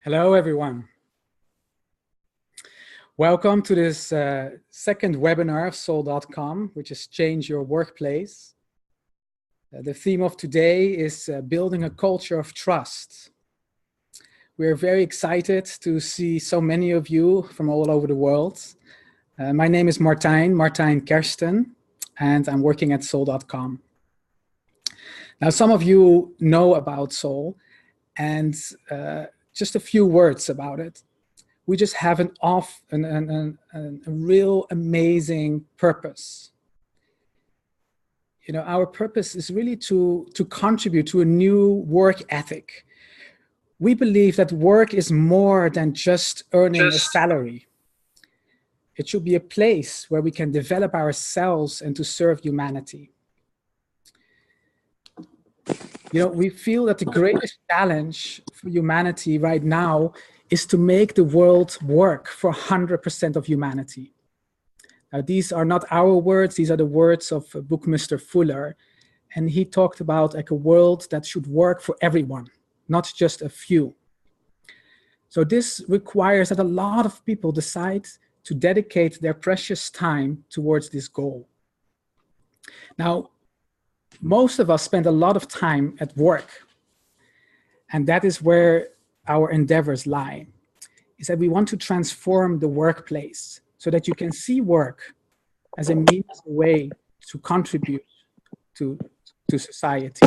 Hello, everyone. Welcome to this second webinar of Soul.com, which is Change Your Workplace. The theme of today is building a culture of trust. We're very excited to see so many of you from all over the world. My name is Martijn Kersten, and I'm working at Soul.com. Now, some of you know about Soul, and just a few words about it. We just have a real amazing purpose. You know, our purpose is really to contribute to a new work ethic. We believe that work is more than just earning a salary. It should be a place where we can develop ourselves and to serve humanity. You know, we feel that the greatest challenge for humanity right now is to make the world work for 100% of humanity. Now, these are not our words, these are the words of Buckminster Fuller. And he talked about like a world that should work for everyone, not just a few. So this requires that a lot of people decide to dedicate their precious time towards this goal. Now, most of us spend a lot of time at work, and that is where our endeavors lie, is that we want to transform the workplace so that you can see work as a means, a way to contribute to society.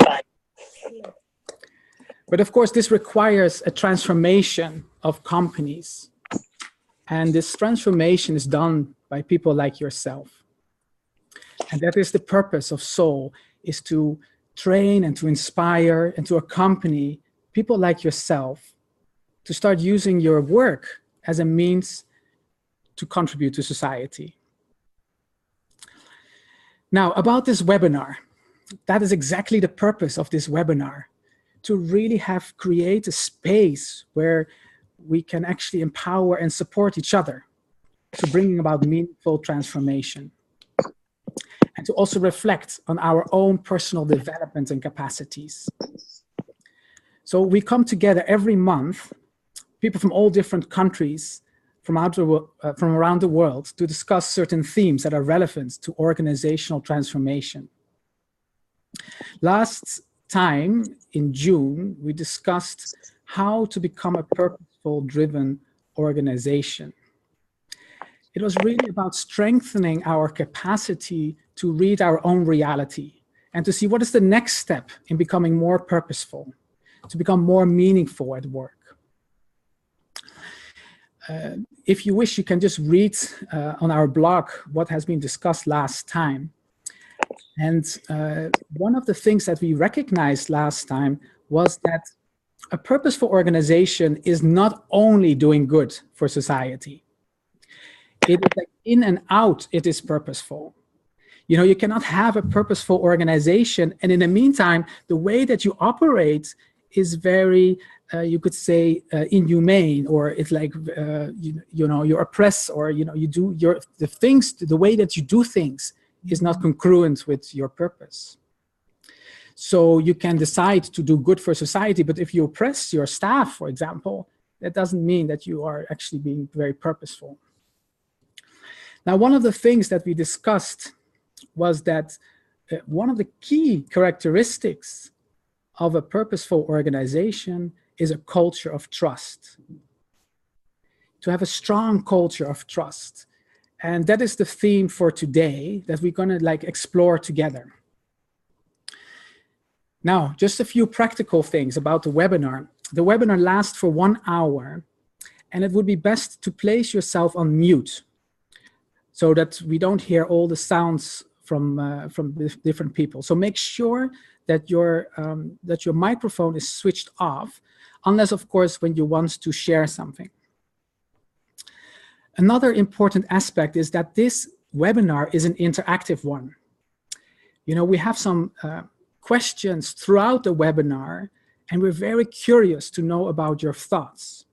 But of course, this requires a transformation of companies. And this transformation is done by people like yourself. And that is the purpose of Soul, is to train and to inspire and to accompany people like yourself to start using your work as a means to contribute to society. Now, about this webinar, that is exactly the purpose of this webinar, to really create a space where we can actually empower and support each other to bring about meaningful transformation, and to also reflect on our own personal development and capacities. So we come together every month, people from all different countries from around the world, to discuss certain themes that are relevant to organizational transformation. Last time, in June, we discussed how to become a purposeful, driven organization. It was really about strengthening our capacity to read our own reality and to see what is the next step in becoming more purposeful, to become more meaningful at work. If you wish, you can just read on our blog what has been discussed last time. And one of the things that we recognized last time was that a purposeful organization is not only doing good for society. It is like in and out, it is purposeful. You know, you cannot have a purposeful organization, and in the meantime, the way that you operate is very, you could say, inhumane, or it's like, you know, you oppress, or, you know, you do the way that you do things is not congruent with your purpose. So you can decide to do good for society, but if you oppress your staff, for example, that doesn't mean that you are actually being very purposeful. Now, one of the things that we discussed was that one of the key characteristics of a purposeful organization is a culture of trust. To have a strong culture of trust. And that is the theme for today that we're going to explore together. Now, just a few practical things about the webinar. The webinar lasts for 1 hour, and it would be best to place yourself on mute so that we don't hear all the sounds from different people. So make sure that your microphone is switched off, unless, of course, when you want to share something. Another important aspect is that this webinar is an interactive one. You know, we have some questions throughout the webinar, and we're very curious to know about your thoughts.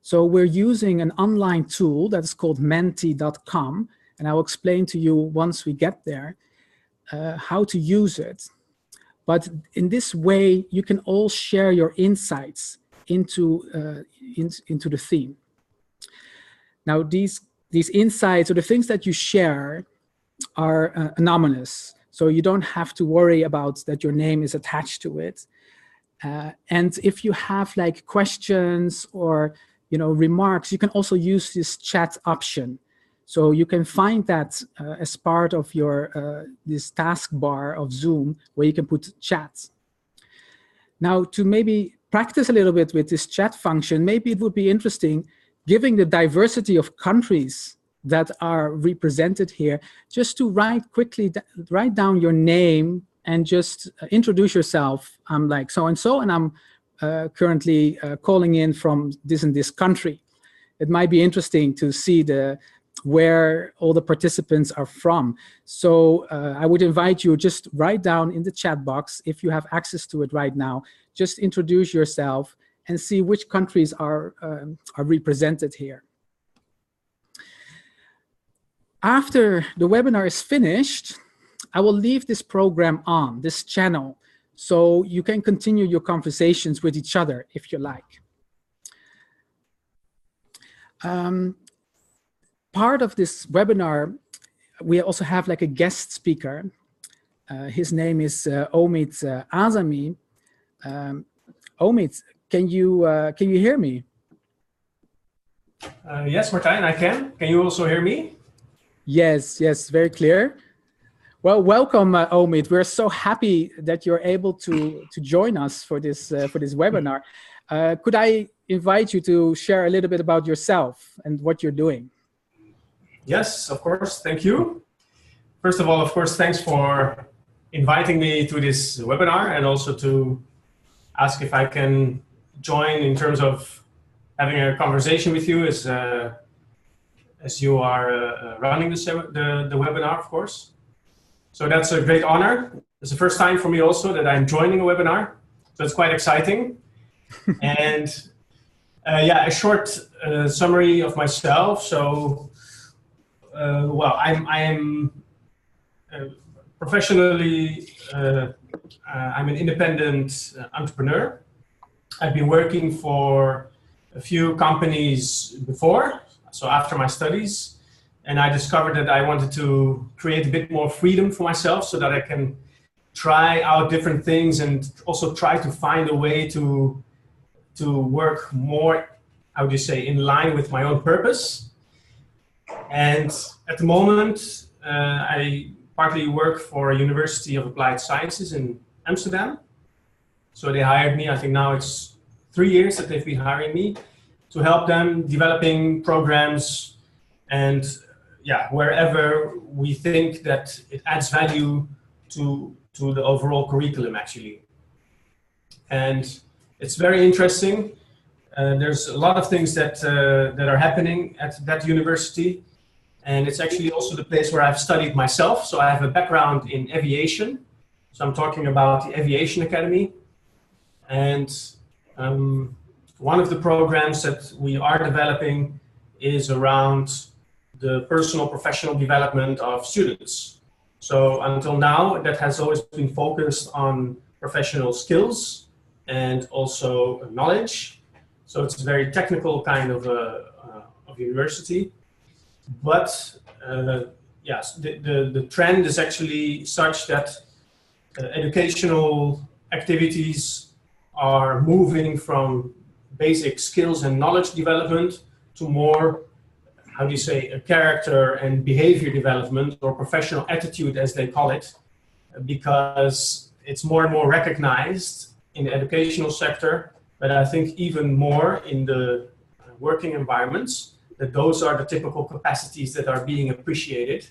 So we're using an online tool that is called Menti.com, and I'll explain to you once we get there how to use it. But in this way, you can all share your insights into the theme. Now, these insights or the things that you share are anonymous, so you don't have to worry about that your name is attached to it. And if you have like questions or remarks, you can also use this chat option. So you can find that as part of your this taskbar of Zoom, where you can put chat. Now, to maybe practice a little bit with this chat function, maybe it would be interesting, given the diversity of countries that are represented here, just to write down your name and just introduce yourself. I'm like so-and-so, and I'm currently calling in from this and this country. It might be interesting to see where all the participants are from. So I would invite you, just write down in the chat box, if you have access to it right now, just introduce yourself and see which countries are represented here. After the webinar is finished, I will leave this program on, this channel, so you can continue your conversations with each other if you like. Part of this webinar, we also have like a guest speaker. His name is Omid Azami. Omid, can you hear me? Yes, Martijn, I can. Can you also hear me? Yes, very clear. Well, welcome, Omid. We're so happy that you're able to join us for this webinar. Could I invite you to share a little bit about yourself and what you're doing? Yes, of course. Thank you. First of all, of course, thanks for inviting me to this webinar, and also to ask if I can join in terms of having a conversation with you as you are running the webinar, of course. So that's a great honor. It's the first time for me also that I'm joining a webinar, so it's quite exciting. And yeah, a short summary of myself. So, well, I am professionally, I'm an independent entrepreneur. I've been working for a few companies before, so after my studies, and I discovered that I wanted to create a bit more freedom for myself so that I can try out different things and also try to find a way to work more, how would you say, in line with my own purpose. And at the moment, I partly work for a University of Applied Sciences in Amsterdam. So they hired me, I think now it's 3 years that they've been hiring me to help them developing programs, and yeah, wherever we think that it adds value to the overall curriculum, actually. And it's very interesting. There's a lot of things that are happening at that university, and it's actually also the place where I've studied myself. So I have a background in aviation. So I'm talking about the Aviation Academy. And one of the programs that we are developing is around the personal professional development of students. So until now, that has always been focused on professional skills and also knowledge. So it's a very technical kind of university. But yes, the trend is actually such that educational activities are moving from basic skills and knowledge development to more, how do you say, a character and behavior development, or professional attitude as they call it, because it's more and more recognized in the educational sector, but I think even more in the working environments, that those are the typical capacities that are being appreciated,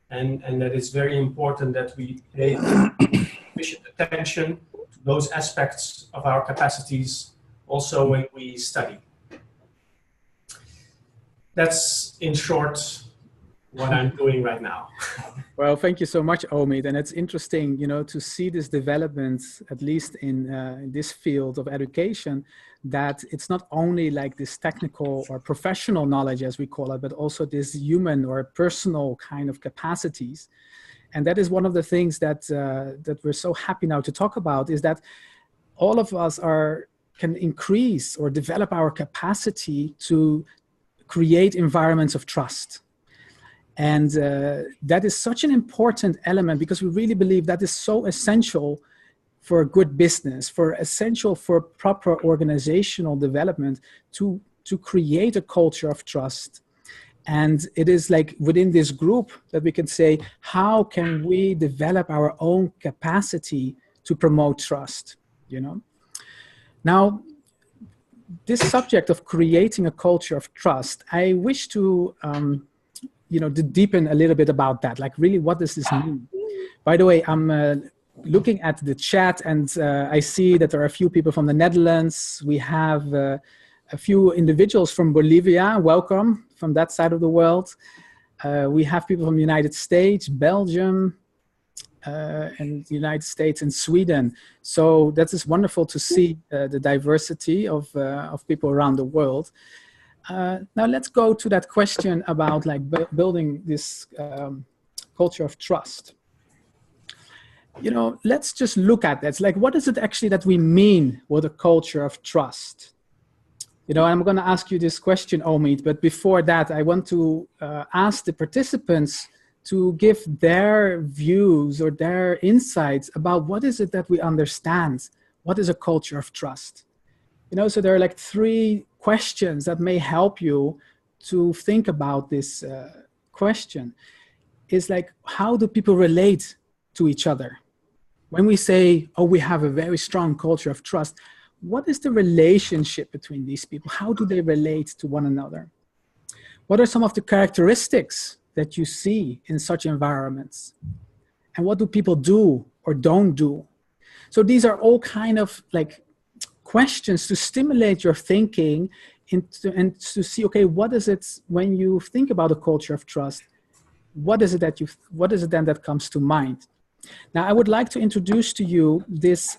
and that it's very important that we pay sufficient attention to those aspects of our capacities also when we study. That's in short what I'm doing right now. Well, thank you so much, Omid. And it's interesting, to see this development, at least in this field of education, that it's not only like this technical or professional knowledge, as we call it, but also this human or personal kind of capacities. And that is one of the things that we're so happy now to talk about, is that all of us can increase or develop our capacity to create environments of trust. And that is such an important element, because we really believe that is so essential for good business, essential for proper organizational development, to create a culture of trust. And it is like within this group that we can say, how can we develop our own capacity to promote trust, you know? Now, this subject of creating a culture of trust, I wish to, to deepen a little bit about that. Like, really, what does this mean? By the way, I'm looking at the chat, and I see that there are a few people from the Netherlands. We have a few individuals from Bolivia. Welcome from that side of the world. We have people from the United States, Belgium, and the United States and Sweden. So that is wonderful to see the diversity of people around the world. Now let's go to that question about like building this culture of trust. You know, let's just look at that. It's like, what is it actually that we mean with a culture of trust? You know, I'm going to ask you this question, Omid, but before that, I want to ask the participants to give their views or their insights about what is it that we understand. What is a culture of trust? You know, so there are like 3 questions that may help you to think about this question. Is like, how do people relate to each other? When we say, oh, we have a very strong culture of trust, what is the relationship between these people? How do they relate to one another? What are some of the characteristics that you see in such environments? And what do people do or don't do? So these are all kind of like questions to stimulate your thinking and to see, okay, what is it when you think about a culture of trust? What is it then that comes to mind? Now, I would like to introduce to you this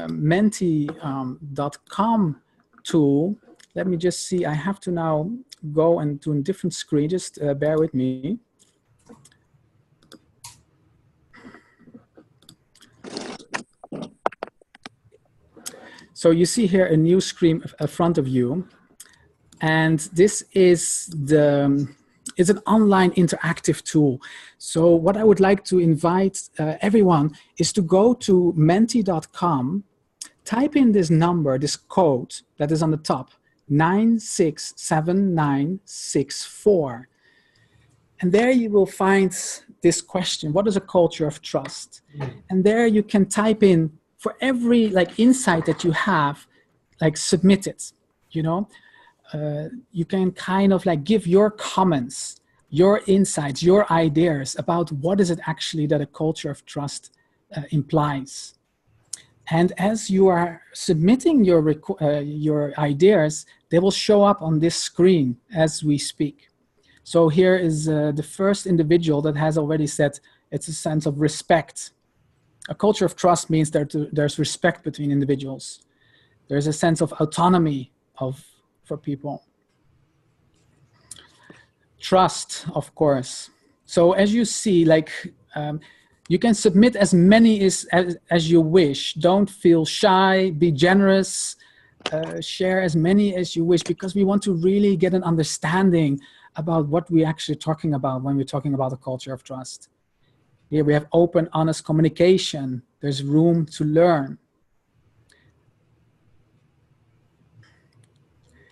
Menti.com tool. Let me just see. I have to now go and do a different screen. Just bear with me. So you see here a new screen in front of you. And this is it's an online interactive tool. So what I would like to invite everyone is to go to Menti.com, type in this number, this code that is on the top, 967964. And there you will find this question, what is a culture of trust? And there you can type in, for every like insight that you have, like submit it, you know? You can kind of like give your comments, your insights, your ideas about what is it actually that a culture of trust implies. And as you are submitting your ideas, they will show up on this screen as we speak. So here is the first individual that has already said it's a sense of respect. A culture of trust means that there's respect between individuals. There's a sense of autonomy for people. Trust, of course. So as you see, like you can submit as many as you wish. Don't feel shy, be generous, share as many as you wish, because we want to really get an understanding about what we're actually talking about when we're talking about a culture of trust. Here we have open, honest communication. There's room to learn.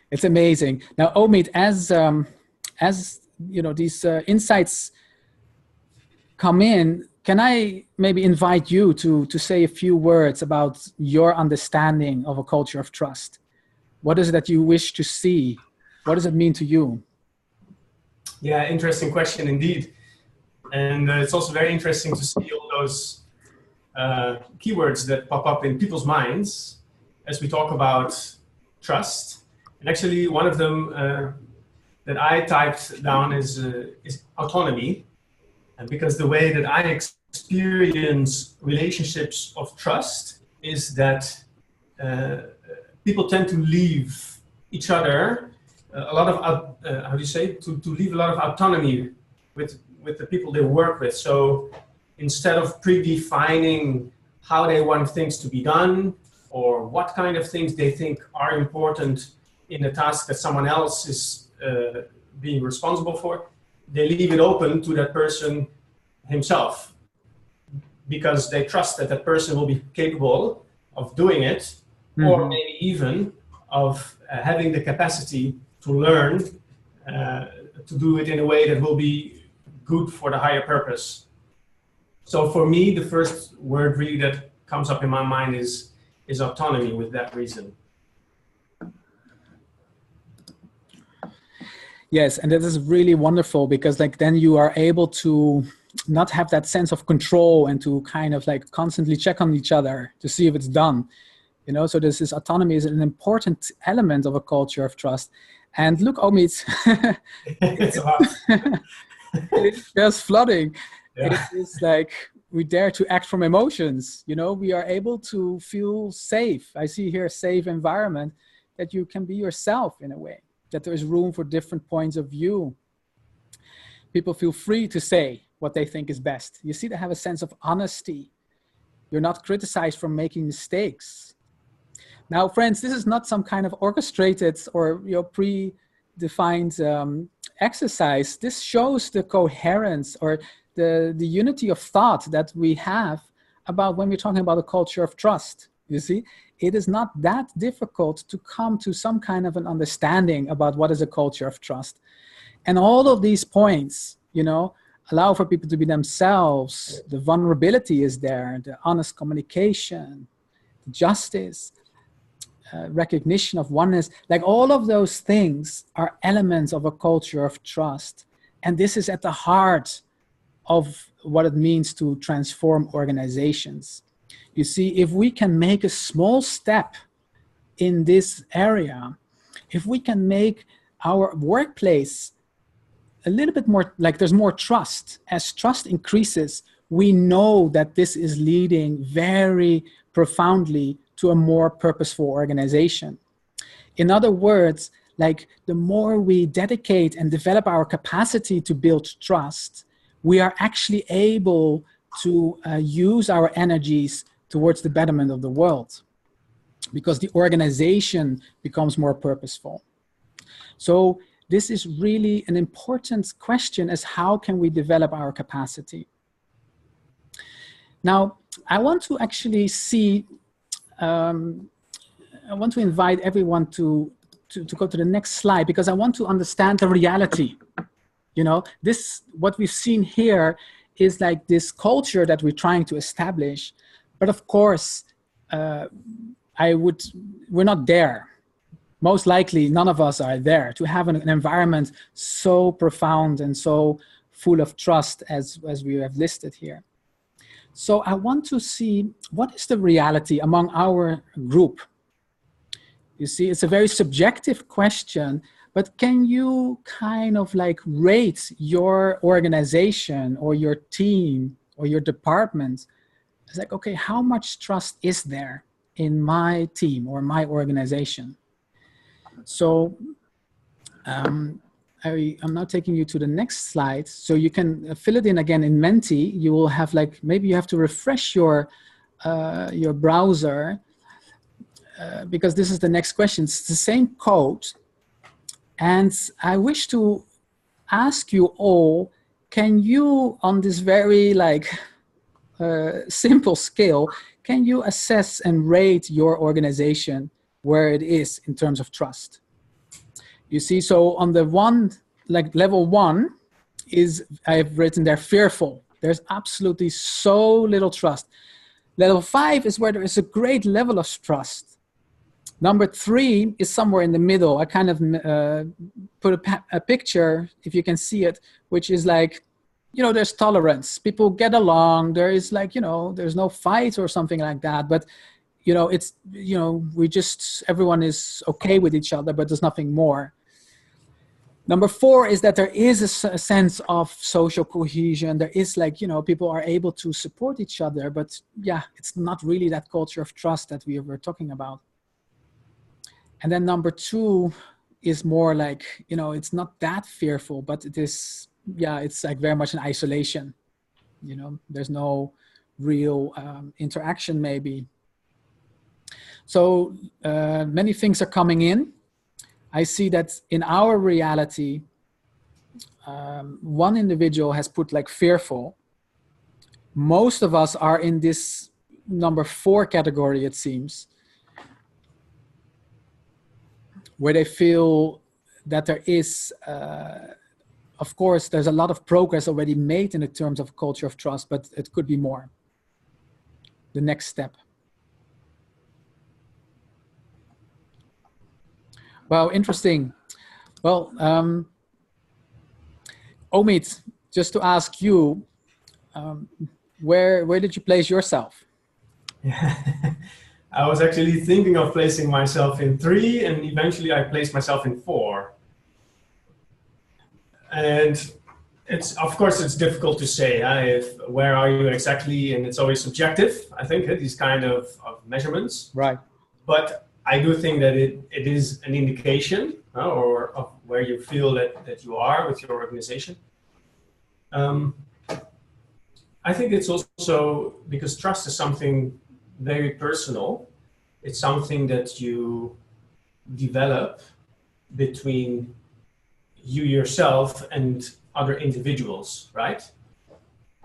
It's amazing. Now, Omid, as you know, these insights come in, can I maybe invite you to say a few words about your understanding of a culture of trust? What is it that you wish to see? What does it mean to you? Yeah, interesting question indeed. And it's also very interesting to see all those keywords that pop up in people's minds as we talk about trust. And actually, one of them that I typed down is autonomy. And because the way that I experience relationships of trust is that people tend to leave each other a lot of, how do you say, to leave a lot of autonomy with the people they work with. So instead of predefining how they want things to be done, or what kind of things they think are important in a task that someone else is being responsible for, they leave it open to that person himself, because they trust that that person will be capable of doing it, or maybe even of having the capacity to learn to do it in a way that will be good for the higher purpose. So for me, the first word really that comes up in my mind is autonomy, with that reason. Yes, and that is really wonderful, because like then you are able to not have that sense of control and to kind of like constantly check on each other to see if it's done. You know, so this is autonomy is an important element of a culture of trust. And look, Omid, It's a lot. it is just flooding. Yeah. It is like we dare to act from emotions. You know, we are able to feel safe. I see here a safe environment that you can be yourself in a way, that there is room for different points of view. People feel free to say what they think is best. You see, they have a sense of honesty. You're not criticized for making mistakes. Now, friends, this is not some kind of orchestrated or predefined exercise. This shows the coherence or the unity of thought that we have about when we're talking about a culture of trust. You see, it is not that difficult to come to some kind of an understanding about what is a culture of trust. And all of these points, you know, allow for people to be themselves. The vulnerability is there, the honest communication, the justice, recognition of oneness. Like all of those things are elements of a culture of trust. And this is at the heart of what it means to transform organizations. You see, if we can make a small step in this area, if we can make our workplace a little bit more, like there's more trust. As trust increases, we know that this is leading very profoundly to a more purposeful organization. In other words, like the more we dedicate and develop our capacity to build trust, we are actually able to use our energies towards the betterment of the world, because the organization becomes more purposeful. So this is really an important question, as how can we develop our capacity? Now, I want to actually see, I want to invite everyone to go to the next slide, because I want to understand the reality. You know, this, what we've seen here is like this culture that we're trying to establish. But of course, we're not there. Most likely, none of us are there to have an environment so profound and so full of trust as we have listed here. So I want to see what is the reality among our group. You see, it's a very subjective question, but can you kind of like rate your organization or your team or your department? It's like, okay, how much trust is there in my team or my organization? So I'm now taking you to the next slide. So you can fill it in again in Menti. You will have like, maybe you have to refresh your browser because this is the next question. It's the same code. And I wish to ask you all, can you, on this very like simple scale, can you assess and rate your organization where it is in terms of trust? You see, so on the one, like level 1 is, I've written there, fearful. There's absolutely so little trust. Level 5 is where there is a great level of trust. Number 3 is somewhere in the middle. I kind of put a picture, if you can see it, which is like, you know, there's tolerance. People get along. There is like, you know, there's no fight or something like that. But, you know, it's, you know, everyone is okay with each other, but there's nothing more. Number 4 is that there is a sense of social cohesion. There is like, you know, people are able to support each other, but yeah, it's not really that culture of trust that we were talking about. And then number 2 is more like, you know, it's not that fearful, but it is, yeah, it's like very much in isolation. You know, there's no real interaction maybe. So many things are coming in. I see that in our reality, one individual has put like fearful. Most of us are in this number 4 category, it seems, where they feel that there is, of course, there's a lot of progress already made in the terms of culture of trust, but it could be more. The next step. Wow, interesting. Well, Omid, just to ask you, where did you place yourself? I was actually thinking of placing myself in 3, and eventually I placed myself in 4. And it's, of course, it's difficult to say where are you exactly, and it's always subjective, I think, these kind of measurements. Right. But I do think that it is an indication or of where you feel that you are with your organization. I think it's also because trust is something very personal. It's something that you develop between you yourself and other individuals, right?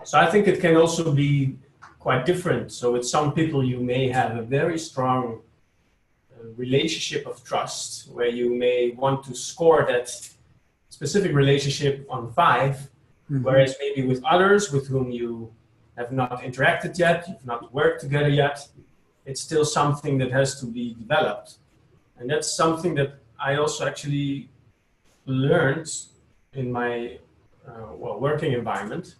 So I think it can also be quite different. So with some people, you may have a very strong relationship of trust where you may want to score that specific relationship on 5, whereas maybe with others with whom you have not interacted yet, you've not worked together yet, it's still something that has to be developed. And that's something that I also actually learned in my working environment,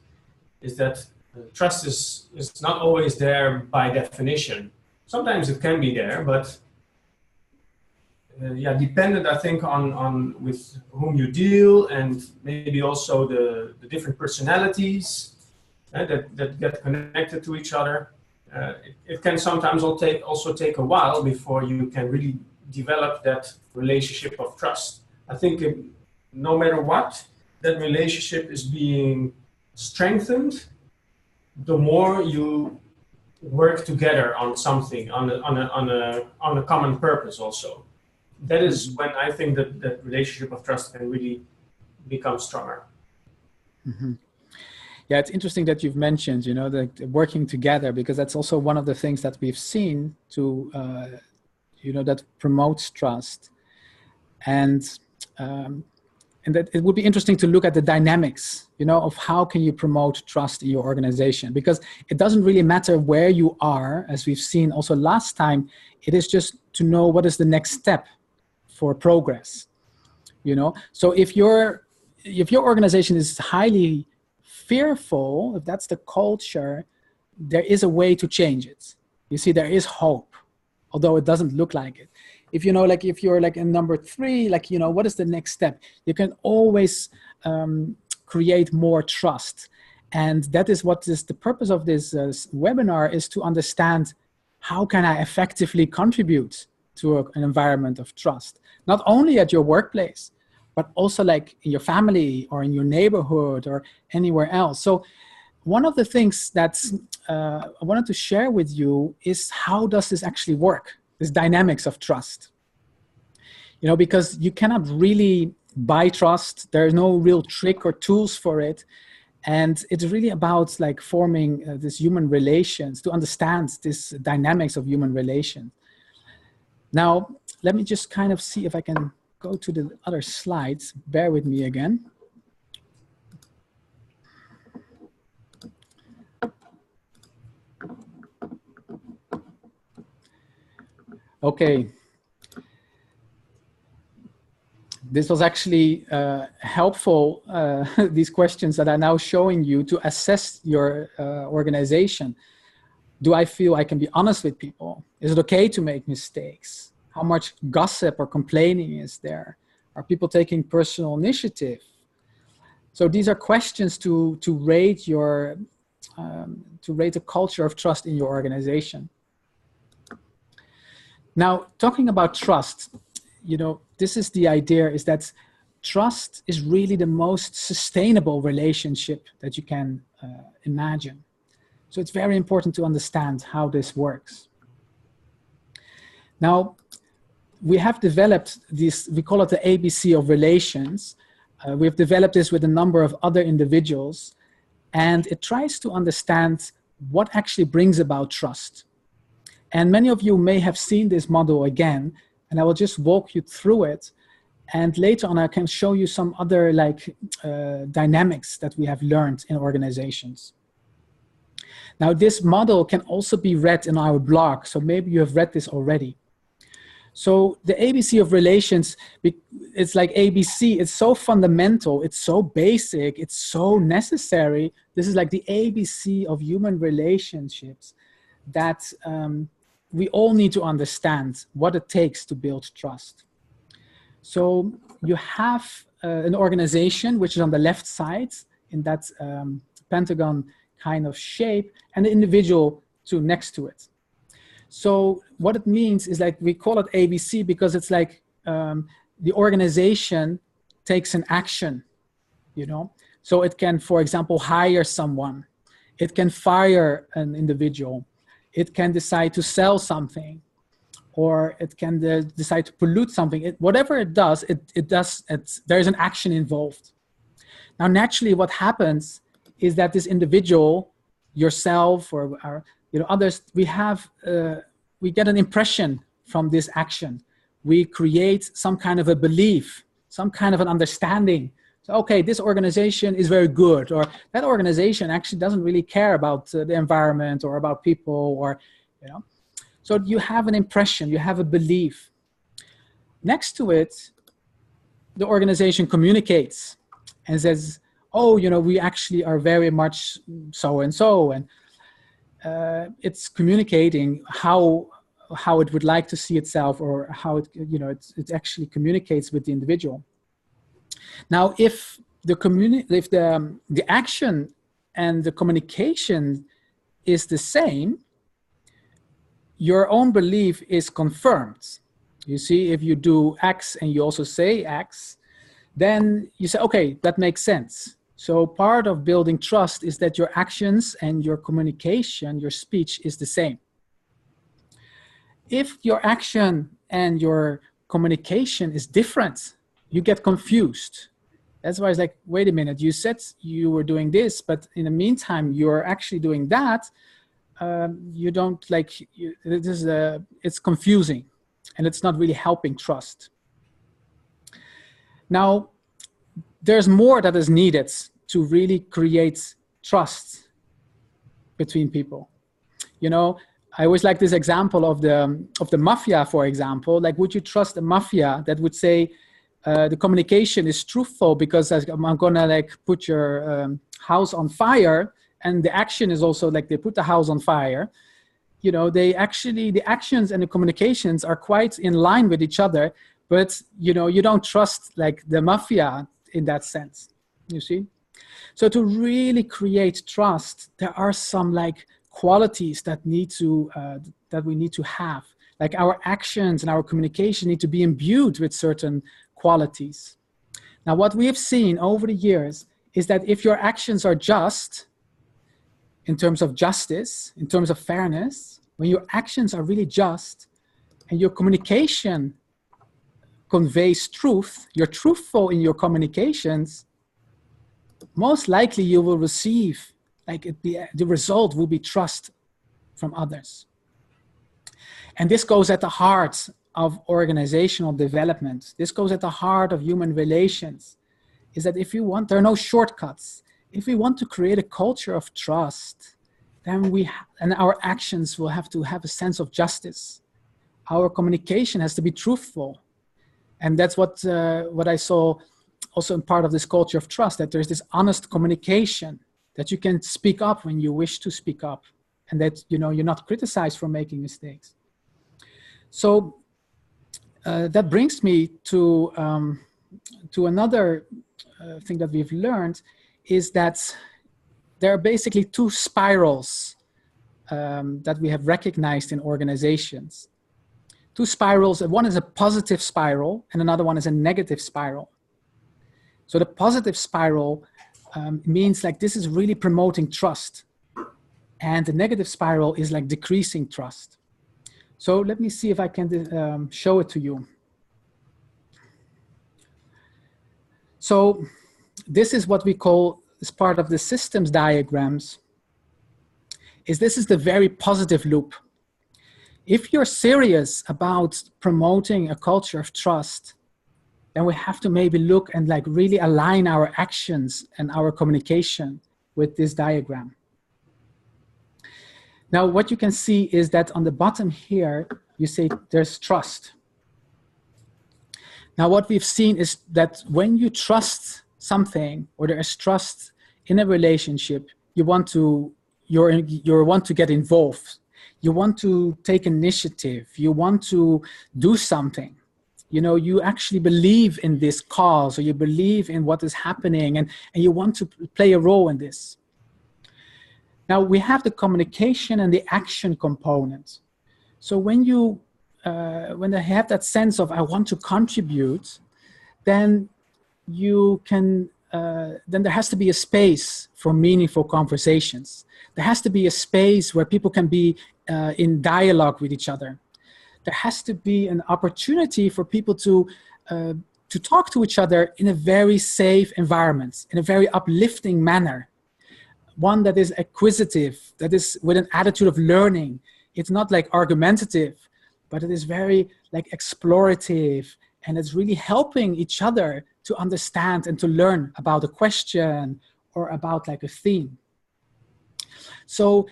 is that trust is not always there by definition. Sometimes it can be there, but dependent, I think, on with whom you deal, and maybe also the different personalities that get connected to each other. It can sometimes also take a while before you can really develop that relationship of trust. I think no matter what, that relationship is being strengthened the more you work together on something, on a common purpose also. That is when I think that relationship of trust can really become stronger. Mm-hmm. Yeah, it's interesting that you've mentioned, the working together, because that's also one of the things that we've seen to, that promotes trust. And that it would be interesting to look at the dynamics, of how can you promote trust in your organization, because it doesn't really matter where you are, as we've seen also last time. It is just to know what is the next step for progress, So if your organization is highly fearful, if that's the culture, there is a way to change it. You see, there is hope, although it doesn't look like it. If if you're like in number 3, what is the next step? You can always create more trust. And that is what is the purpose of this webinar, is to understand how can I effectively contribute to an environment of trust, not only at your workplace, but also like in your family or in your neighborhood or anywhere else. So one of the things that I wanted to share with you is, how does this actually work? This dynamics of trust, because you cannot really buy trust. There's no real trick or tools for it. And it's really about like forming this human relations, to understand this dynamics of human relations. Now, let me just kind of see if I can go to the other slides. Bear with me again. Okay. This was actually helpful, these questions that I'm now showing you, to assess your organization. Do I feel I can be honest with people? Is it okay to make mistakes? How much gossip or complaining is there? Are people taking personal initiative? So these are questions to rate your to rate the culture of trust in your organization. Now, talking about trust, this is the idea, is that trust is really the most sustainable relationship that you can imagine. So it's very important to understand how this works. Now, we have developed this, we call it the ABC of relations. We've developed this with a number of other individuals, and it tries to understand what actually brings about trust. And many of you may have seen this model again, and I will just walk you through it. And later on, I can show you some other dynamics that we have learned in organizations. Now, this model can also be read in our blog, so maybe you have read this already. So the ABC of relations, it's like ABC, it's so fundamental, it's so basic, it's so necessary. This is like the ABC of human relationships that we all need to understand what it takes to build trust. So you have an organization, which is on the left side in that pentagon kind of shape, and the individual next to it. So what it means is, like, we call it ABC because it's like the organization takes an action, you know? So it can, for example, hire someone. It can fire an individual. It can decide to sell something, or it can decide to pollute something. Whatever it does, there's an action involved. Now, naturally, what happens is that this individual, yourself, or others, we get an impression from this action. We create some kind of a belief, some kind of an understanding. So, okay, this organization is very good, or that organization actually doesn't really care about the environment or about people, or, So you have an impression, you have a belief. Next to it, the organization communicates and says, oh, we actually are very much so-and-so, and it's communicating how it would like to see itself, or how it actually communicates with the individual. Now, if the action and the communication is the same, your own belief is confirmed. You see, if you do X and you also say X, then you say, okay, that makes sense. So part of building trust is that your actions and your communication, your speech, is the same. If your action and your communication is different, you get confused. That's why it's like, wait a minute, you said you were doing this, but in the meantime, you're actually doing that. You don't it's confusing, and it's not really helping trust. Now, there's more that is needed to really create trust between people. I always like this example of the mafia, for example. Like, would you trust a mafia that would say the communication is truthful because I'm gonna put your house on fire, and the action is also they put the house on fire? The actions and the communications are quite in line with each other, but you don't trust the mafia in that sense, you see? So to really create trust, there are some qualities that we need to have. Our actions and our communication need to be imbued with certain qualities. Now, what we have seen over the years is that if your actions are just, in terms of justice, in terms of fairness, when your actions are really just and your communication conveys truth, you're truthful in your communications, most likely you will receive, the result will be trust from others. And this goes at the heart of organizational development. This goes at the heart of human relations, is that there are no shortcuts. If we want to create a culture of trust, then our actions will have to have a sense of justice. Our communication has to be truthful. And that's what I saw also in part of this culture of trust, that there's this honest communication, that you can speak up when you wish to speak up, and that you're not criticized for making mistakes. So that brings me to another thing that we've learned, is that there are basically two spirals that we have recognized in organizations. Two spirals, one is a positive spiral and another one is a negative spiral. So the positive spiral means this is really promoting trust, and the negative spiral is decreasing trust. So let me see if I can show it to you. So this is what we call, as part of the systems diagrams, this is the very positive loop. If you're serious about promoting a culture of trust, then we have to maybe look and like really align our actions and our communication with this diagram. Now, what you can see is that on the bottom here, you say there's trust. Now, what we've seen is that when you trust something, or there is trust in a relationship, you want to get involved. You want to take initiative. You want to do something. You know, you actually believe in this cause, or you believe in what is happening, and you want to play a role in this. Now, we have the communication and the action component. So when they have that sense of, I want to contribute, then you can, then there has to be a space for meaningful conversations. There has to be a space where people can be in dialogue with each other. There has to be an opportunity for people to talk to each other in a very safe environment, in a very uplifting manner. One that is acquisitive, that is with an attitude of learning. It's not like argumentative, but it is very like explorative, and it's really helping each other to understand and to learn about a question or about like a theme. So,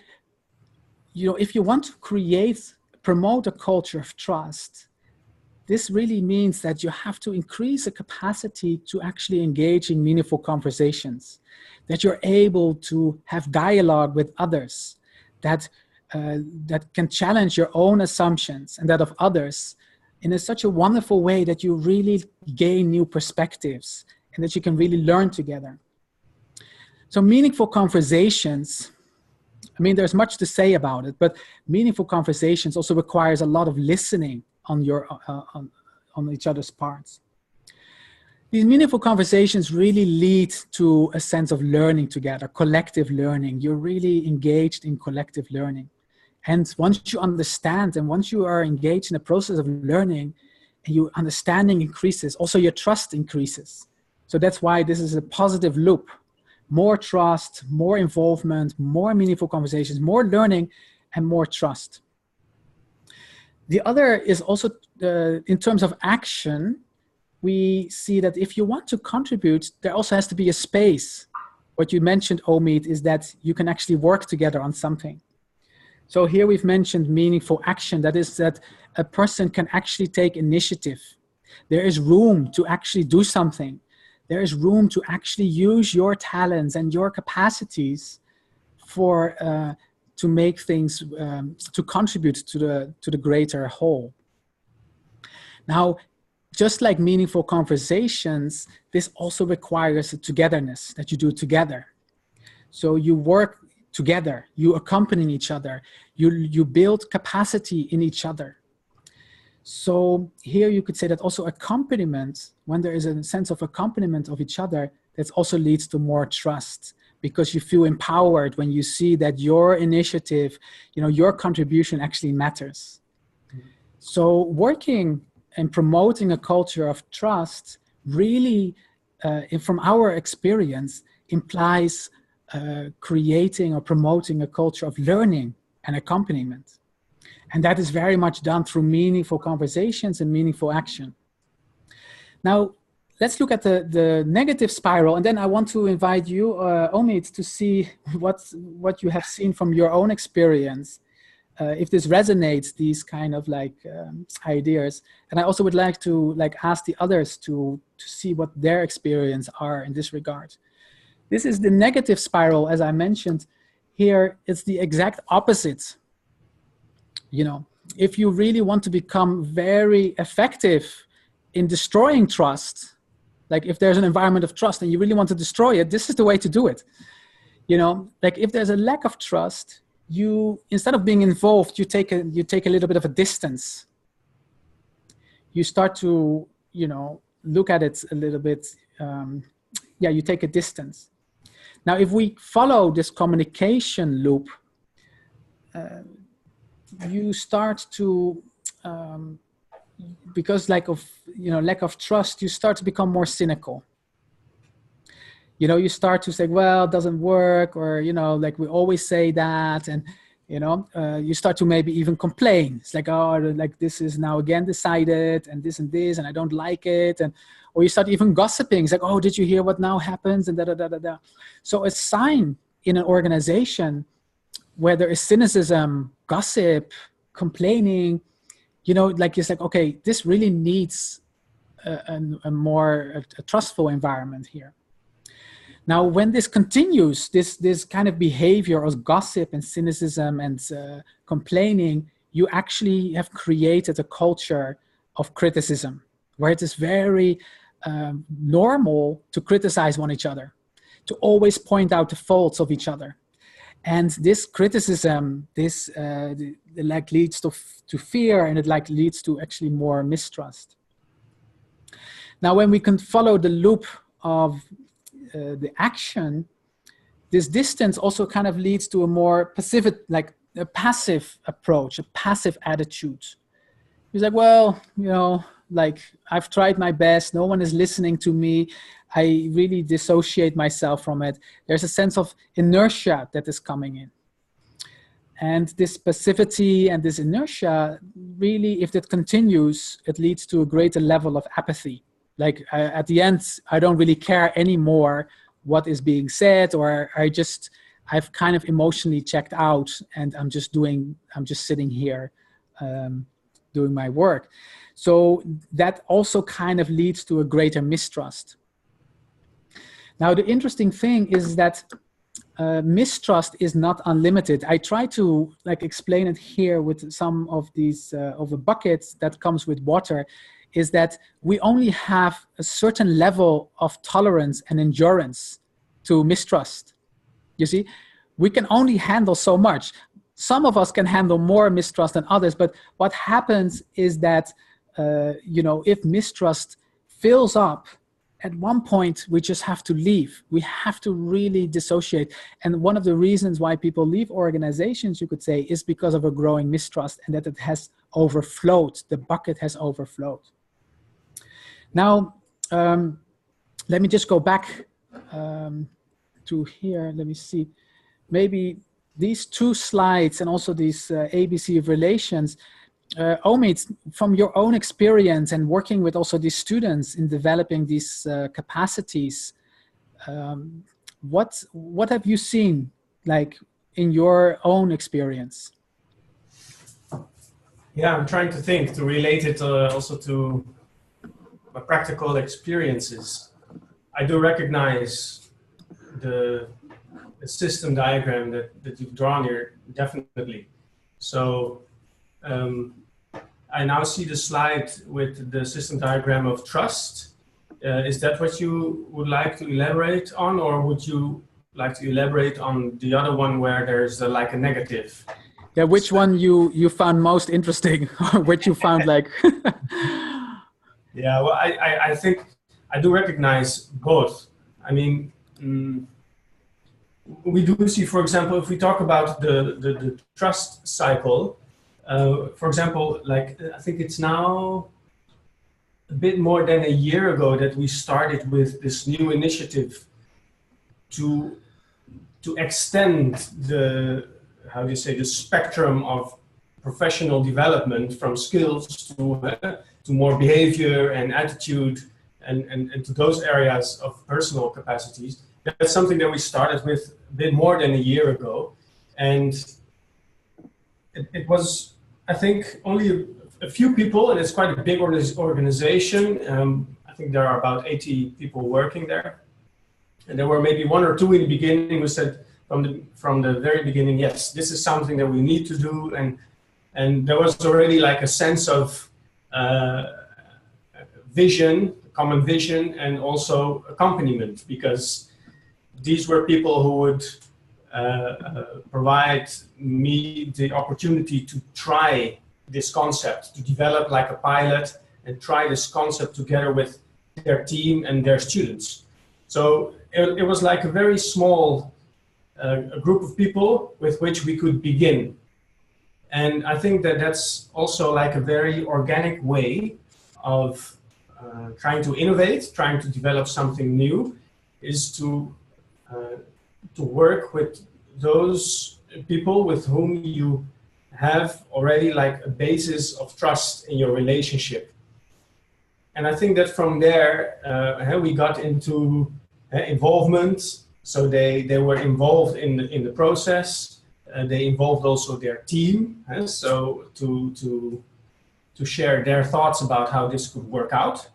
you know, if you want to promote a culture of trust, this really means that you have to increase the capacity to actually engage in meaningful conversations, that you're able to have dialogue with others, that can challenge your own assumptions and that of others in such a wonderful way that you really gain new perspectives and that you can really learn together. So meaningful conversations, I mean, there's much to say about it, but meaningful conversations also requires a lot of listening on each other's parts. These meaningful conversations really lead to a sense of learning together, collective learning. You're really engaged in collective learning. And once you understand, and once you are engaged in the process of learning, and your understanding increases, also your trust increases. So that's why this is a positive loop. More trust, more involvement, more meaningful conversations, more learning, and more trust. The other is also, in terms of action, we see that if you want to contribute, there also has to be a space. What you mentioned, Omid, is that you can actually work together on something. So here we've mentioned meaningful action. That is that a person can actually take initiative. There is room to actually do something. There is room to actually use your talents and your capacities to make things, to contribute to the greater whole. Now, just like meaningful conversations, this also requires a togetherness that you do together. So you work together, you accompany each other, you build capacity in each other. So here you could say that also accompaniment, when there is a sense of accompaniment of each other, that also leads to more trust, because you feel empowered when you see that your initiative, you know, your contribution actually matters. So working and promoting a culture of trust really, from our experience, implies creating or promoting a culture of learning and accompaniment. And that is very much done through meaningful conversations and meaningful action. Now, let's look at the negative spiral, and then I want to invite you, Omid, to see what you have seen from your own experience, if this resonates, these kind of like ideas. And I also would like to ask the others to see what their experience are in this regard. This is the negative spiral, as I mentioned here. It's the exact opposite. You know, if you really want to become very effective in destroying trust, like if there's an environment of trust and you really want to destroy it, this is the way to do it. You know, like if there's a lack of trust, you, instead of being involved, you take a little bit of a distance. You start to, you know, look at it a little bit. Yeah, you take a distance. Now, if we follow this communication loop, you start to, because lack of trust, you start to become more cynical. You start to say, well, it doesn't work, or, like we always say that. And, you start to maybe even complain. It's like, oh, like this is now again decided and this, and I don't like it. Or you start even gossiping. It's like, oh, did you hear what now happens? And da, da, da, da, da. So a sign in an organization where there is cynicism, gossip, complaining, like it's like, okay, this really needs a more trustful environment here. Now, when this continues, this kind of behavior of gossip and cynicism and complaining, you actually have created a culture of criticism, where it is very normal to criticize one another, to always point out the faults of each other. And this criticism, like leads to fear, and it like leads to actually more mistrust. Now, when we can follow the loop of the action, this distance also kind of leads to a more passive, like a passive approach, a passive attitude. He's like, well, like I've tried my best, no one is listening to me, I really dissociate myself from it. There's a sense of inertia that is coming in. And this passivity and this inertia, really, if it continues, it leads to a greater level of apathy. Like at the end, I don't really care anymore what is being said, or I've kind of emotionally checked out, and I'm just sitting here doing my work. So that also kind of leads to a greater mistrust. Now, the interesting thing is that mistrust is not unlimited. I try to like explain it here with some of these of a bucket that comes with water, is that we only have a certain level of tolerance and endurance to mistrust. You see, we can only handle so much. Some of us can handle more mistrust than others, but what happens is that, if mistrust fills up, at one point we just have to leave. We have to really dissociate. And one of the reasons why people leave organizations, you could say, is because of a growing mistrust, and that it has overflowed. The bucket has overflowed. Now, let me just go back to here. Let me see. Maybe these two slides and also these ABC of relations, Omid, from your own experience and working with also these students in developing these capacities, what have you seen, like in your own experience? Yeah, I'm trying to think to relate it also to my practical experiences. I do recognize the system diagram that you've drawn here, definitely. So I now see the slide with the system diagram of trust. Is that what you would like to elaborate on, or would you like to elaborate on the other one where there's like a negative? Yeah, which one you found most interesting, or which you found like... Yeah, well, I think I do recognize both. I mean, we do see, for example, if we talk about the trust cycle, for example, like I think it's now a bit more than a year ago that we started with this new initiative to extend the, how do you say, the spectrum of professional development from skills to more behavior and attitude and to those areas of personal capacities. That's something that we started with a bit more than a year ago. And it was, I think, only a few people, and it's quite a big organization. I think there are about 80 people working there. And there were maybe one or two in the beginning who said from the very beginning, yes, this is something that we need to do. And there was already like a sense of vision, common vision, and also accompaniment, because these were people who would provide me the opportunity to try this concept, to develop like a pilot and try this concept together with their team and their students. So it was like a very small a group of people with which we could begin. And I think that that's also like a very organic way of trying to innovate, trying to develop something new, is to work with those people with whom you have already like a basis of trust in your relationship. And I think that from there, we got into involvement. So they were involved in the process. They involved also their team. So to share their thoughts about how this could work out.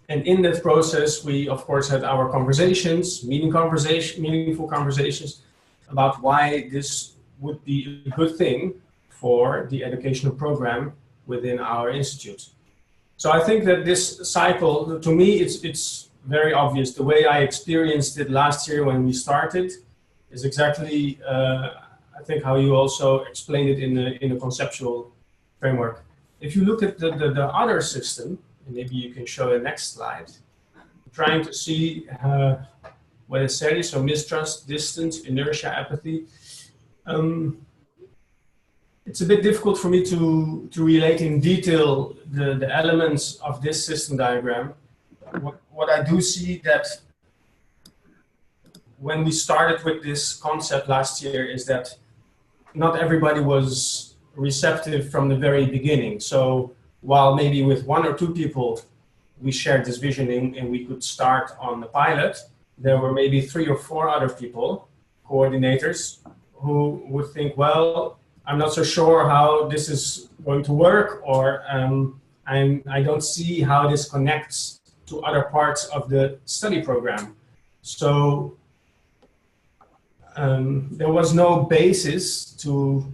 And in that process, we of course had our conversations, meaningful conversations about why this would be a good thing for the educational program within our institute. So I think that this cycle, to me, it's very obvious. The way I experienced it last year when we started is exactly, I think, how you also explained it in a conceptual framework. If you look at the other system, and maybe you can show the next slide, trying to see what is said, so mistrust, distance, inertia, apathy. It's a bit difficult for me to relate in detail the elements of this system diagram. What I do see that when we started with this concept last year is that not everybody was receptive from the very beginning. So while maybe with one or two people we shared this visioning and we could start on the pilot, there were maybe 3 or 4 other people, coordinators, who would think, well, I'm not so sure how this is going to work, or I don't see how this connects to other parts of the study program. So there was no basis to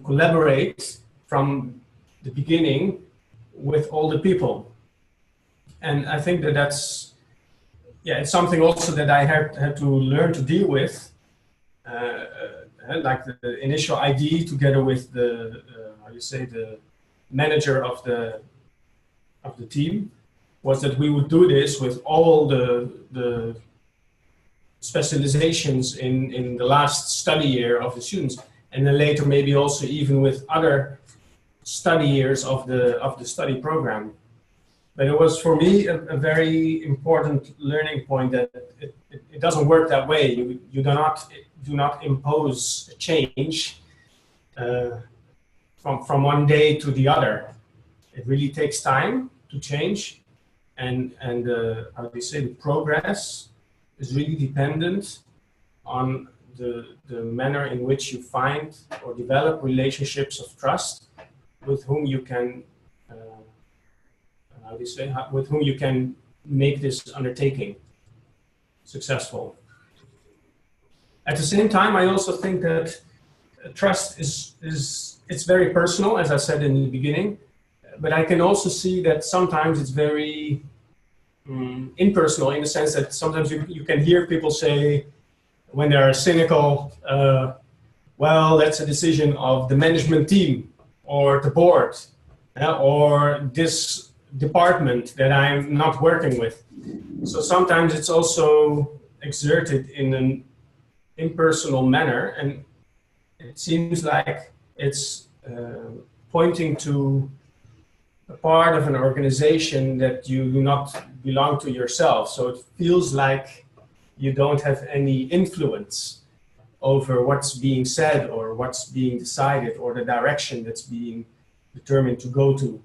collaborate from the beginning with all the people. And I think that that's, it's something also that I had to learn to deal with. Like the initial idea together with the the manager of the team was that we would do this with all the specializations in the last study year of the students, and then later maybe also even with other study years of the study program. But it was for me a very important learning point that it doesn't work that way. You do not impose a change from one day to the other. It really takes time to change, and how do you say, the progress is really dependent on the manner in which you find or develop relationships of trust with whom you can with whom you can make this undertaking successful. At the same time, I also think that trust it's very personal, as I said in the beginning, but I can also see that sometimes it's very impersonal, in the sense that sometimes you can hear people say, when they're cynical, well, that's a decision of the management team or the board or this department that I'm not working with. So sometimes it's also exerted in an impersonal manner, and it seems like it's pointing to a part of an organization that you do not belong to yourself. So it feels like you don't have any influence over what's being said or what's being decided or the direction that's being determined to go to.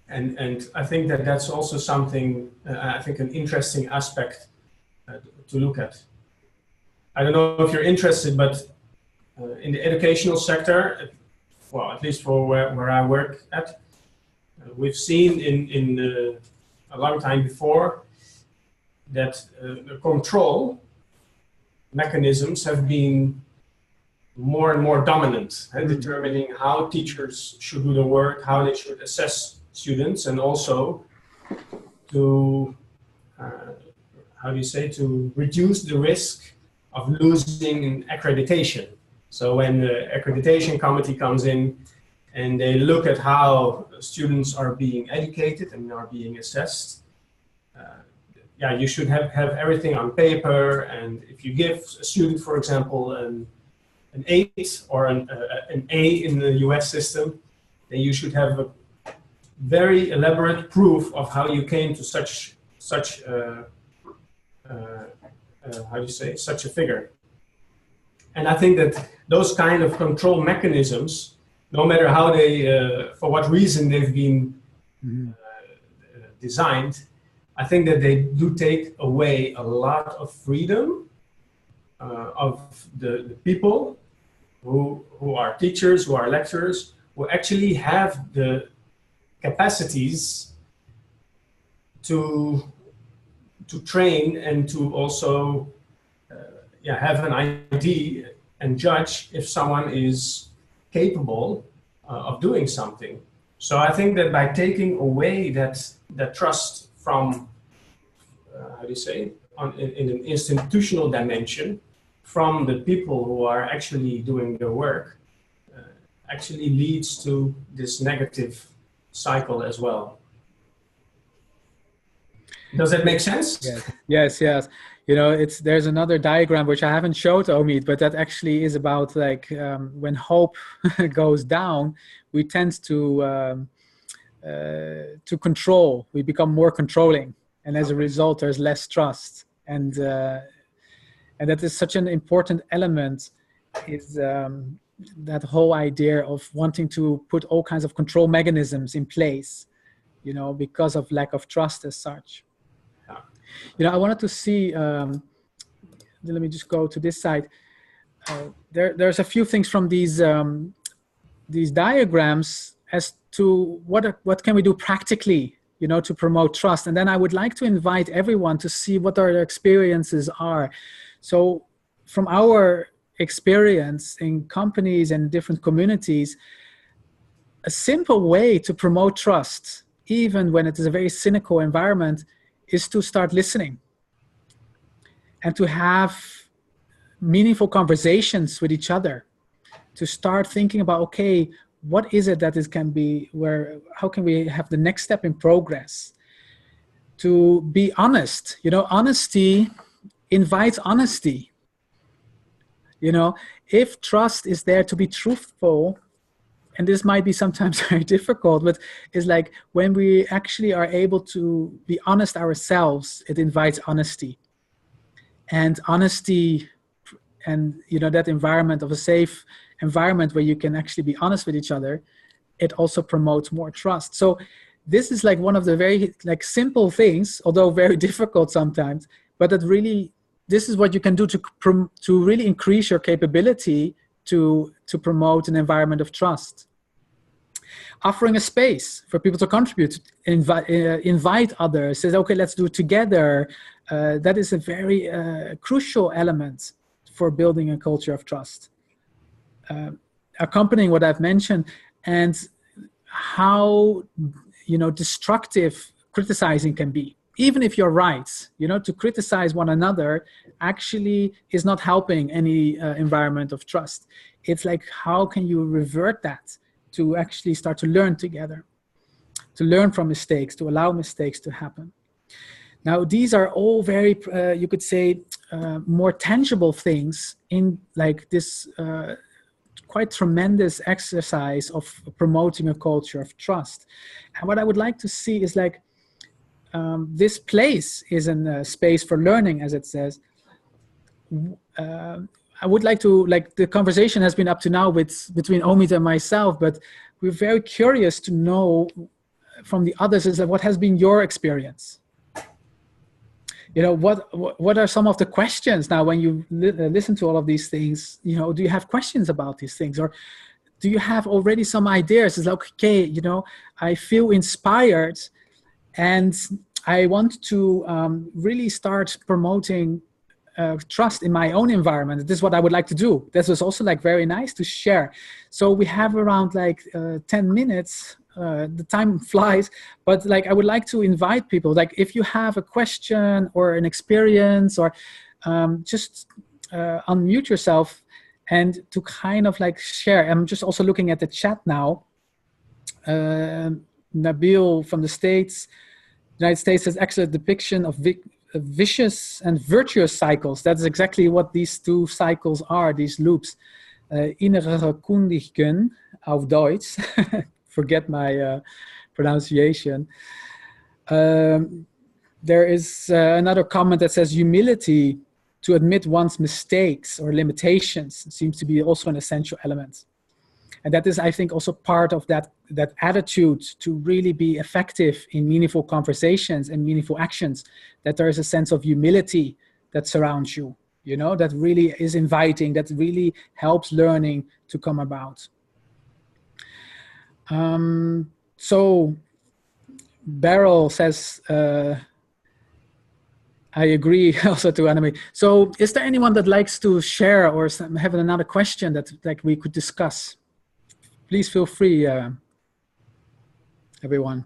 And I think that that's also something, I think, an interesting aspect to look at. I don't know if you're interested, but in the educational sector, well, at least for where I work at, we've seen in a long time before that the control mechanisms have been more and more dominant, determining how teachers should do the work, how they should assess students, and also to, to reduce the risk of losing accreditation. So when the accreditation committee comes in and they look at how students are being educated and are being assessed, yeah, you should have everything on paper. And if you give a student, for example, an 8 or an A in the US system, then you should have a very elaborate proof of how you came to such how do you say, such a figure. And I think that those kind of control mechanisms, no matter how they, for what reason they've been designed, I think that they do take away a lot of freedom of the people who are teachers, who are lecturers, who actually have the capacities to train and to also have an idea and judge if someone is capable of doing something. So I think that by taking away that trust from, how do you say, in an institutional dimension, from the people who are actually doing the work, actually leads to this negative cycle as well. Does that make sense? Yes. You know, there's another diagram which I haven't showed, Omid, but that actually is about like when hope goes down, we tend to control. We become more controlling, and as a result, there's less trust. And that is such an important element. Is that whole idea of wanting to put all kinds of control mechanisms in place, you know, because of lack of trust as such. You know, I wanted to see, let me just go to this side. There's a few things from these diagrams as to what can we do practically, you know, to promote trust. And then I would like to invite everyone to see what their experiences are. So from our experience in companies and different communities, a simple way to promote trust, even when it is a very cynical environment, is to start listening and to have meaningful conversations with each other, to start thinking about, okay, what is it that can be, how can we have the next step in progress? To be honest, you know, honesty invites honesty. You know, if trust is there to be truthful, and this might be sometimes very difficult, but it's like when we actually are able to be honest ourselves, it invites honesty. And honesty, and you know, that environment of a safe environment where you can actually be honest with each other, it also promotes more trust. So this is like one of the very like simple things, although very difficult sometimes, but that really, this is what you can do to really increase your capability to promote an environment of trust. Offering a space for people to contribute, invite others, says, okay, let's do it together. That is a very crucial element for building a culture of trust. Accompanying what I've mentioned, and how, you know, destructive criticizing can be. Even if you're right, you know, to criticize one another actually is not helping any environment of trust. It's like, how can you revert that to actually start to learn together, to learn from mistakes, to allow mistakes to happen. Now, these are all very, you could say, more tangible things in like this quite tremendous exercise of promoting a culture of trust. And what I would like to see is like, this place is a space for learning, as it says. I would like to, like, the conversation has been up to now between Omid and myself, but we're very curious to know from the others is that what has been your experience? You know, what are some of the questions now when you listen to all of these things? You know, do you have questions about these things, or do you have already some ideas? It's like, okay, you know, I feel inspired and I want to really start promoting trust in my own environment. This is what I would like to do. This was also like very nice to share. So we have around like 10 minutes. The time flies, but like I would like to invite people, like if you have a question or an experience, or just unmute yourself and to kind of like share. I'm just also looking at the chat now. Nabil from the States, United States has excellent depiction of vicious and virtuous cycles. That's exactly what these two cycles are, these loops. Innere Kundigen auf Deutsch, forget my pronunciation. There is another comment that says humility to admit one's mistakes or limitations seems to be also an essential element. And that is, I think, also part of that attitude to really be effective in meaningful conversations and meaningful actions, that there is a sense of humility that surrounds you, you know, that really is inviting, that really helps learning to come about. So Beryl says, I agree also to Annemie. So is there anyone that likes to share or have another question that like we could discuss? Please feel free, everyone.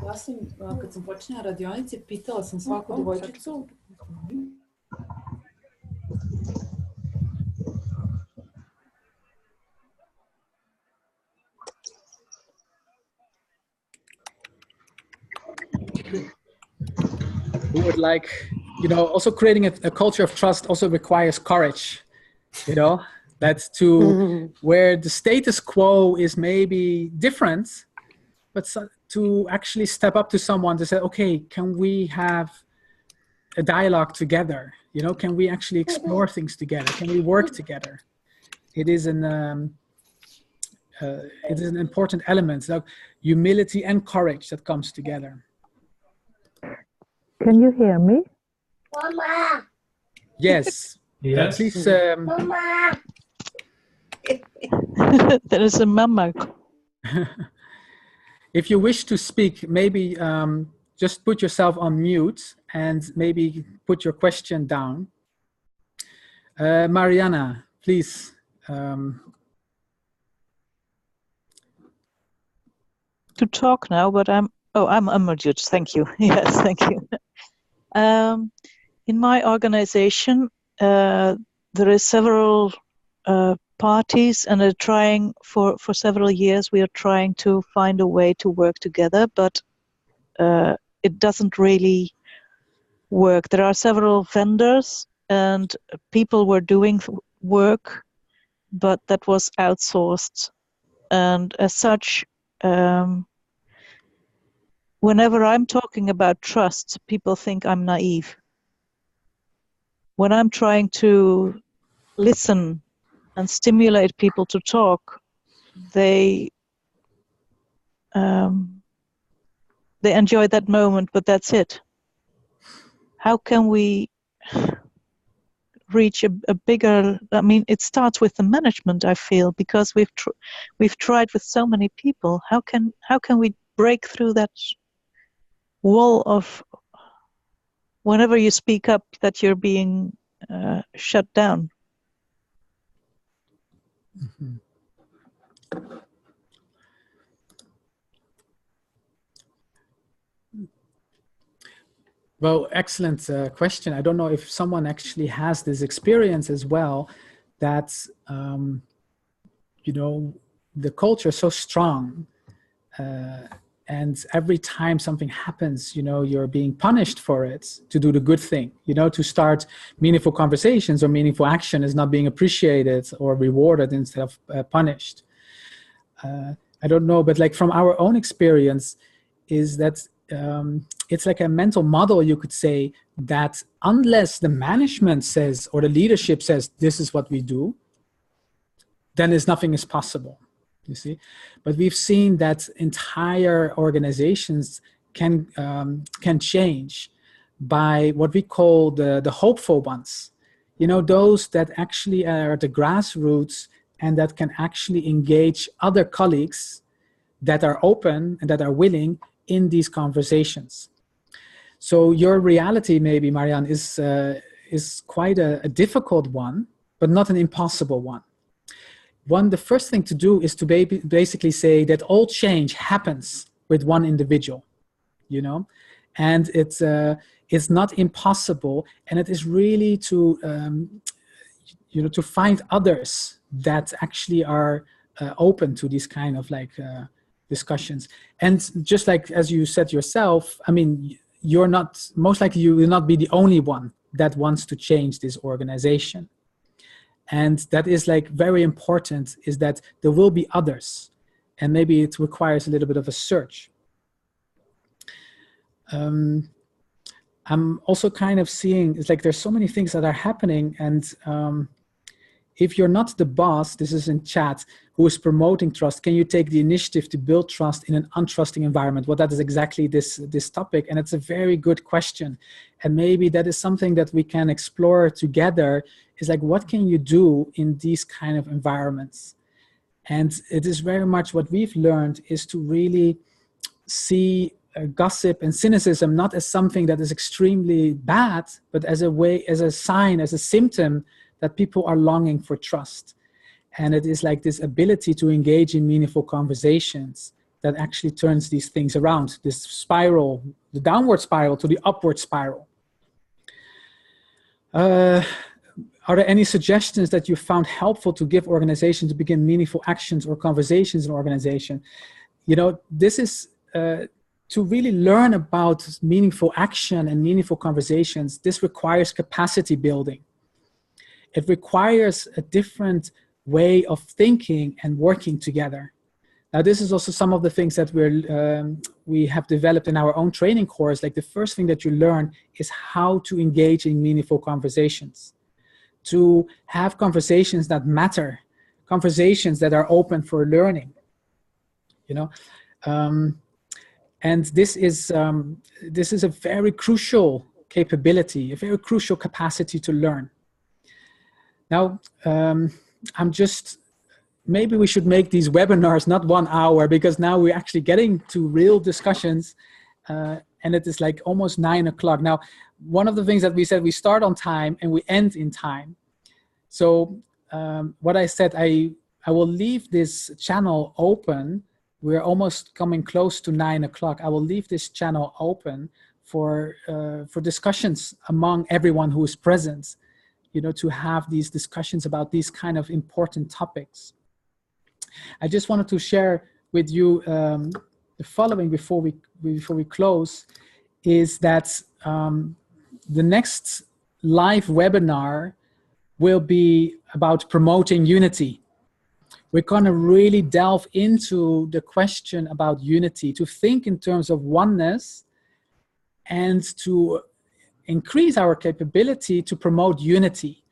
Ja sam, kad sam počinjala radionici, pitala sam svaku devojčicu. Who would like, you know, also creating a culture of trust also requires courage, you know, that's to where the status quo is maybe different, but to actually step up to someone to say, okay, can we have a dialogue together? You know, can we actually explore things together? Can we work together? It is an important element, so humility and courage that comes together. Can you hear me? Mama. Yes. Yes. Please. Mama. There is a mama. If you wish to speak, maybe just put yourself on mute and maybe put your question down. Mariana, please. To talk now, but I'm unmuted. Thank you. Yes, thank you. In my organization, there is several parties, and are trying for several years. We are trying to find a way to work together, but it doesn't really work. There are several vendors, and people were doing work, but that was outsourced. And as such, whenever I'm talking about trust, people think I'm naive. When I'm trying to listen and stimulate people to talk, they enjoy that moment, but that's it. How can we reach a bigger? I mean, it starts with the management, I feel, because we've tried with so many people. How can we break through that wall of whenever you speak up that you're being shut down? Mm-hmm. Well, excellent question. I don't know if someone actually has this experience as well, that, you know, the culture is so strong, and every time something happens, you know, you're being punished for it to do the good thing, you know, to start meaningful conversations or meaningful action is not being appreciated or rewarded instead of punished. I don't know, but like from our own experience is that it's like a mental model, you could say, that unless the management says or the leadership says this is what we do, then nothing is possible, you see. But we've seen that entire organizations can change by what we call the hopeful ones, you know, those that actually are at the grassroots and that can actually engage other colleagues that are open and that are willing in these conversations. So your reality, maybe, Marianne, is quite a difficult one, but not an impossible one. The first thing to do is to basically say that all change happens with one individual, you know, and it's not impossible, and it is really to to find others that actually are open to these kind of like discussions. And just like as you said yourself, I mean, you're not, most likely you will not be the only one that wants to change this organization. And that is like very important, is that there will be others, and maybe it requires a little bit of a search. I'm also kind of seeing, it's like there's so many things that are happening, and if you're not the boss, this is in chat, who is promoting trust, can you take the initiative to build trust in an untrusting environment? Well, that is exactly this topic, and it's a very good question. And maybe that is something that we can explore together, is like, what can you do in these kind of environments? And it is very much what we've learned, is to really see gossip and cynicism not as something that is extremely bad, but as a way, as a sign, as a symptom that people are longing for trust. And it is like this ability to engage in meaningful conversations that actually turns these things around, this spiral, the downward spiral to the upward spiral. Are there any suggestions that you found helpful to give organizations to begin meaningful actions or conversations in an organization? You know, this is to really learn about meaningful action and meaningful conversations. This requires capacity building. It requires a different way of thinking and working together. Now, this is also some of the things that we have developed in our own training course. Like, the first thing that you learn is how to engage in meaningful conversations, to have conversations that matter, conversations that are open for learning, you know. And this is a very crucial capability, a very crucial capacity to learn. Now, maybe we should make these webinars not 1 hour, because now we're actually getting to real discussions, and it is like almost 9 o'clock. Now, one of the things that we said, we start on time and we end in time. So what I said, I will leave this channel open. We're almost coming close to 9 o'clock. I will leave this channel open for discussions among everyone who is present, you know, to have these discussions about these kind of important topics. I just wanted to share with you the following before we close, is that the next live webinar will be about promoting unity. We're going to really delve into the question about unity, to think in terms of oneness, and to increase our capability to promote unity.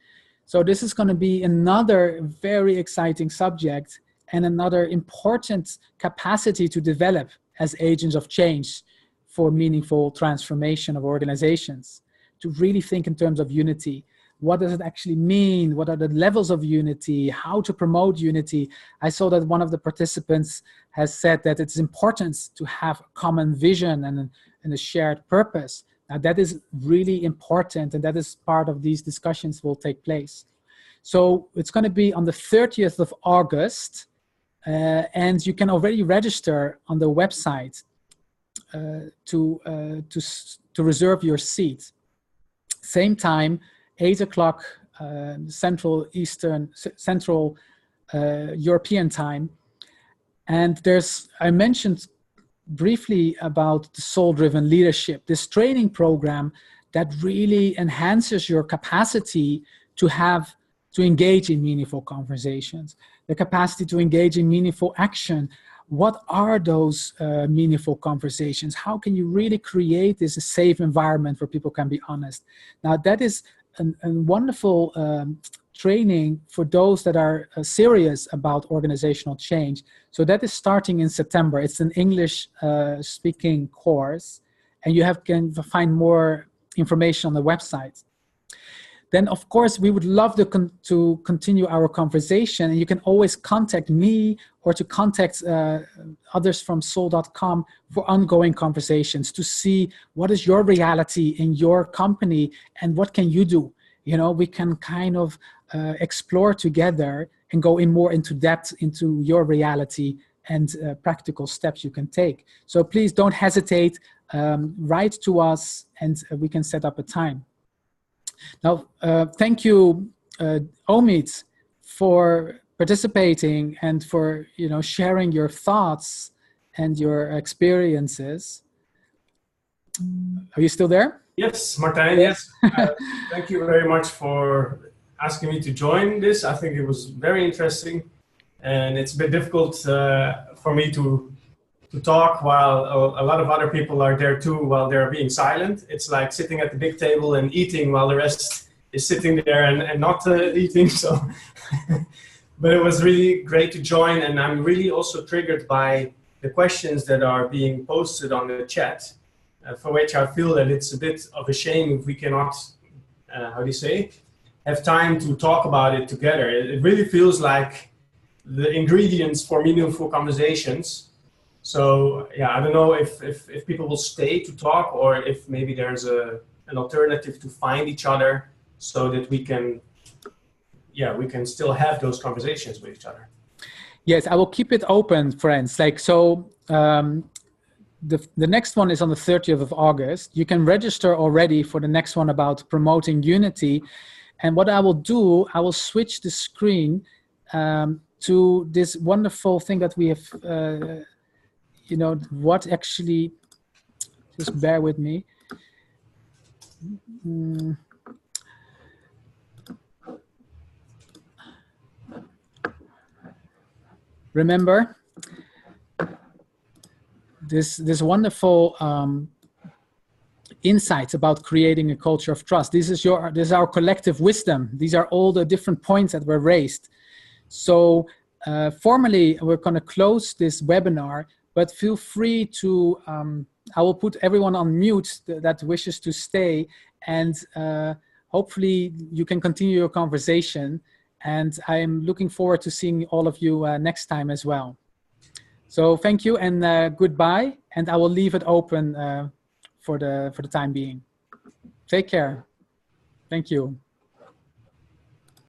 So this is going to be another very exciting subject, and another important capacity to develop as agents of change for meaningful transformation of organizations, to really think in terms of unity. What does it actually mean? What are the levels of unity? How to promote unity? I saw that one of the participants has said that it's important to have a common vision and a shared purpose. Now, that is really important, and that is part of these discussions will take place. So it's going to be on the 30th of August, and you can already register on the website to reserve your seat. Same time, 8 o'clock Central European time. And I mentioned briefly about the soul-driven leadership, this training program that really enhances your capacity to engage in meaningful conversations, the capacity to engage in meaningful action. What are those meaningful conversations? How can you really create this a safe environment where people can be honest? Now, that is a wonderful training for those that are serious about organizational change. So that is starting in September. It's an English speaking course, and you can find more information on the website. Then, of course, we would love to continue our conversation, and you can always contact me or to contact others from soul.com for ongoing conversations, to see what is your reality in your company and what can you do. You know, we can kind of explore together and go more into depth into your reality and practical steps you can take. So please don't hesitate, write to us, and we can set up a time. Now, thank you Omid for participating and for sharing your thoughts and your experiences. Are you still there? Yes, Martijn, yes. Thank you very much for asking me to join this. I think it was very interesting, and it's a bit difficult for me to talk while a lot of other people are there too, while they're being silent. It's like sitting at the big table and eating while the rest is sitting there and not eating. So, but it was really great to join, and I'm really also triggered by the questions that are being posted on the chat, for which I feel that it's a bit of a shame if we cannot, how do you say, have time to talk about it together. It really feels like the ingredients for meaningful conversations. So yeah, I don't know if people will stay to talk, or if maybe there's an alternative to find each other so that we can still have those conversations with each other. Yes, I will keep it open, friends. The next one is on the 30th of August. You can register already for the next one about promoting unity. And what I will do, I will switch the screen to this wonderful thing that we have, what actually, just bear with me. Remember this wonderful insights about creating a culture of trust. This is our collective wisdom. These are all the different points that were raised. So formally, we're going to close this webinar, but feel free to, I will put everyone on mute that wishes to stay, and hopefully you can continue your conversation. And I'm looking forward to seeing all of you next time as well. So thank you and goodbye. And I will leave it open for the time being. Take care. Thank you.